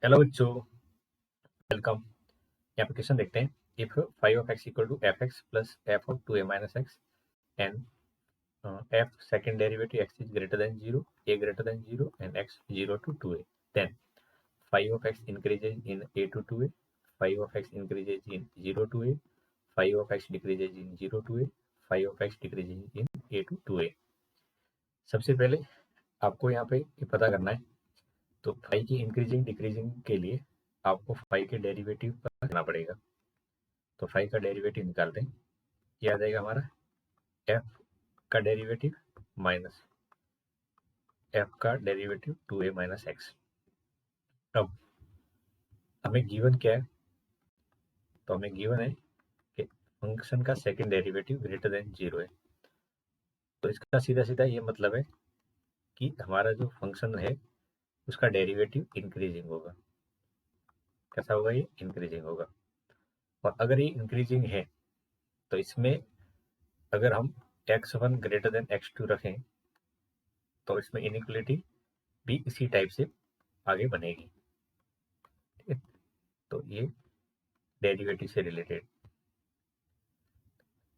Hello बच्चों, welcome. यहाँ पे क्वेश्चन देखते हैं। If five of x equal to f x plus f of two a minus x and f second derivative x is greater than zero, a greater than zero and x zero to two a, then five of x increases in a to two a, five of x increases in zero to a, five of x decreases in zero to a, five of x decreases in a to ए। सबसे पहले आपको यहाँ पे ये पता करना है। तो फाइव की इंक्रीजिंग डिक्रीजिंग के लिए आपको फाइव के डेरिवेटिव पता करना पड़ेगा। तो फाइव का डेरिवेटिव निकालते हैं। ये आ जाएगा हमारा एफ का डेरिवेटिव माइनस एफ का derivative two a minus x. अब हमें गिवन क्या है? तो हमें गिवन है कि फंक्शन का second derivative greater than zero है। तो इसका सीधा सीधा ये मतलब है कि हमारा जो फंक्शन है उसका डेरिवेटिव इंक्रीजिंग होगा। कैसा होगा? ये इंक्रीजिंग होगा। और अगर ये इंक्रीजिंग है तो इसमें अगर हम x1 ग्रेटर देन x2 रखें तो इसमें इनइक्वलिटी भी इसी टाइप से आगे बनेगी। ठीक है, तो ये डेरिवेटिव से रिलेटेड।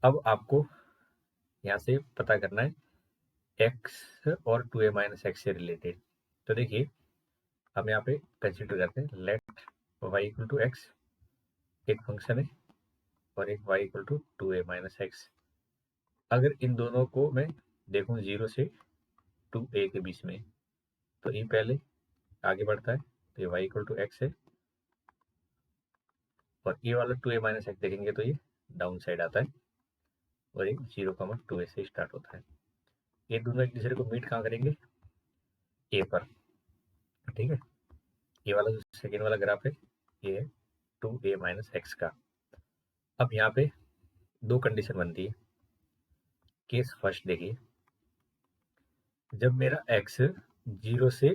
अब आपको यहाँ से पता करना है x और टू ए माइनस एक्स से रिलेटेड। तो देखिए, हम यहाँ पे कंसिडर करते हैं let y equal to x, एक फंक्शन है, और एक y equal to two a minus x. अगर इन दोनों को मैं देखूँ जीरो से टू ए के बीच में, तो ये पहले आगे बढ़ता है, तो ये y इक्वल टू एक्स है, और ये वाला टू ए माइनस एक्स देखेंगे तो ये डाउन साइड आता है, और एक जीरो कॉमा टू ए से स्टार्ट होता है। ये दोनों एक दूसरे को मीट कहाँ करेंगे? ए पर। ठीक है, ये वाला जो सेकेंड वाला ग्राफ है ये है टू ए माइनस एक्स का। अब यहाँ पे दो कंडीशन बनती है। केस फर्स्ट देखिए, जब मेरा एक्स जीरो से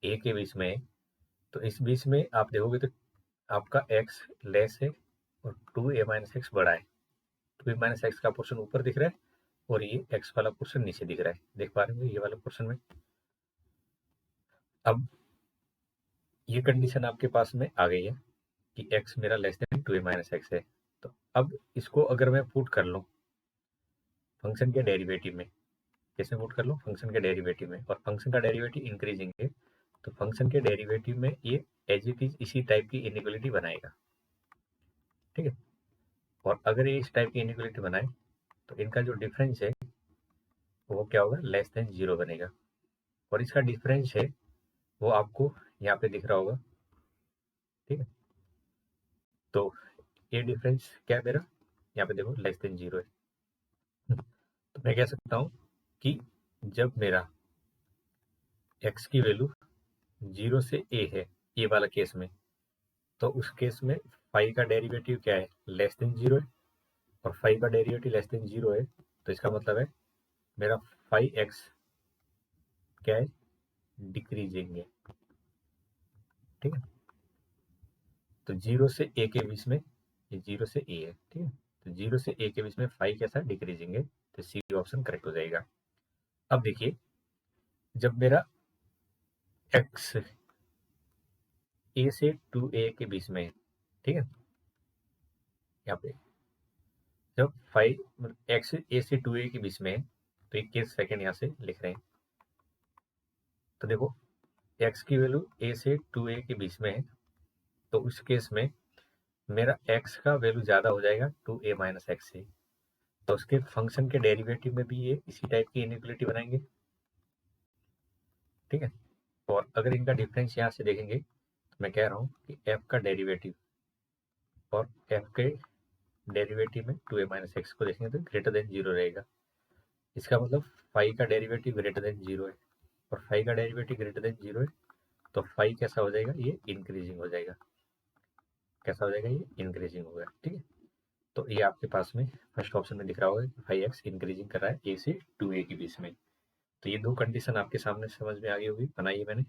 ए के बीच में है, तो इस बीच में आप देखोगे तो आपका एक्स लेस है और टू ए माइनस एक्स बड़ा है। टू ए माइनस एक्स का पोर्शन ऊपर दिख रहा है और ये एक्स वाला पोर्शन नीचे दिख रहा है। देख पा रहे हो ये वाला पोर्शन में? अब ये कंडीशन आपके पास में आ गई है कि x मेरा less than two a minus x है। तो अब इसको अगर मैं पुट कर लूँ फंक्शन के डेरिवेटिव में, कैसे पुट कर लूँ? फंक्शन के डेरिवेटिव में, और फंक्शन का डेरिवेटिव इंक्रीजिंग है तो फंक्शन के डेरिवेटिव में ये एज इट इज इसी टाइप की इनइक्वलिटी बनाएगा। ठीक है, और अगर ये इस टाइप की इनइक्वलिटी बनाए तो इनका जो डिफरेंस है वो क्या होगा? लेस देन जीरो बनेगा। और इसका डिफरेंस है वो आपको यहाँ पे दिख रहा होगा। ठीक है, तो ये डिफरेंस क्या है मेरा? यहाँ पे देखो लेस देन जीरो है। तो मैं कह सकता हूँ कि जब मेरा x की वैल्यू जीरो से a है, ये वाला केस में, तो उस केस में फाइव का डेरिवेटिव क्या है? लेस देन जीरो है, और फाइव का डेरिवेटिव लेस देन जीरो है, तो इसका मतलब है मेरा फाइव एक्स क्या है? डिक्रीजिंग है। ठीक है, तो जीरो से a के बीच में, ये जीरो से a है। ठीक है, तो जीरो से a के बीच में फाइव कैसा डिक्रीजिंग है? तो सी ऑप्शन करेक्ट हो जाएगा। अब देखिए, जब मेरा x a से टू ए के बीच में है, ठीक है, यहाँ पे जब फाइव एक्स ए से टू ए के बीच में है, तो एक केस सेकंड यहाँ से लिख रहे हैं। तो देखो, x की वैल्यू a से टू ए के बीच में है, तो उस केस में मेरा x का वैल्यू ज़्यादा हो जाएगा टू ए माइनस एक्स से, तो उसके फंक्शन के डेरिवेटिव में भी ये इसी टाइप की इनइक्वलिटी बनाएंगे। ठीक है, और अगर इनका डिफरेंस यहाँ से देखेंगे तो मैं कह रहा हूँ कि f का डेरिवेटिव और f के डेरिवेटिव में टू ए माइनस एक्स को देखेंगे तो ग्रेटर देन जीरो रहेगा। इसका मतलब फाइव का डेरिवेटिव ग्रेटर देन जीरो है, और फाइव का डेरिवेटिव ग्रेटर देन जीरो है, तो फाइव कैसा हो जाएगा? ये इंक्रीजिंग हो जाएगा। कैसा हो जाएगा? ये इंक्रीजिंग होगा। ठीक है, तो ये आपके पास में फर्स्ट ऑप्शन में दिख रहा होगा कि फाइव एक्स इंक्रीजिंग कर रहा है ए से टू ए के बीच में। तो ये दो कंडीशन आपके सामने समझ में आ गई होगी, बनाई है मैंने।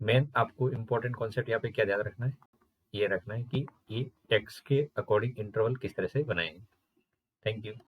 मेन आपको इंपॉर्टेंट कॉन्सेप्ट यहाँ पे क्या ध्यान रखना है? ये रखना है कि ये एक्स के अकॉर्डिंग इंटरवल किस तरह से बनाए हैं। Thank you.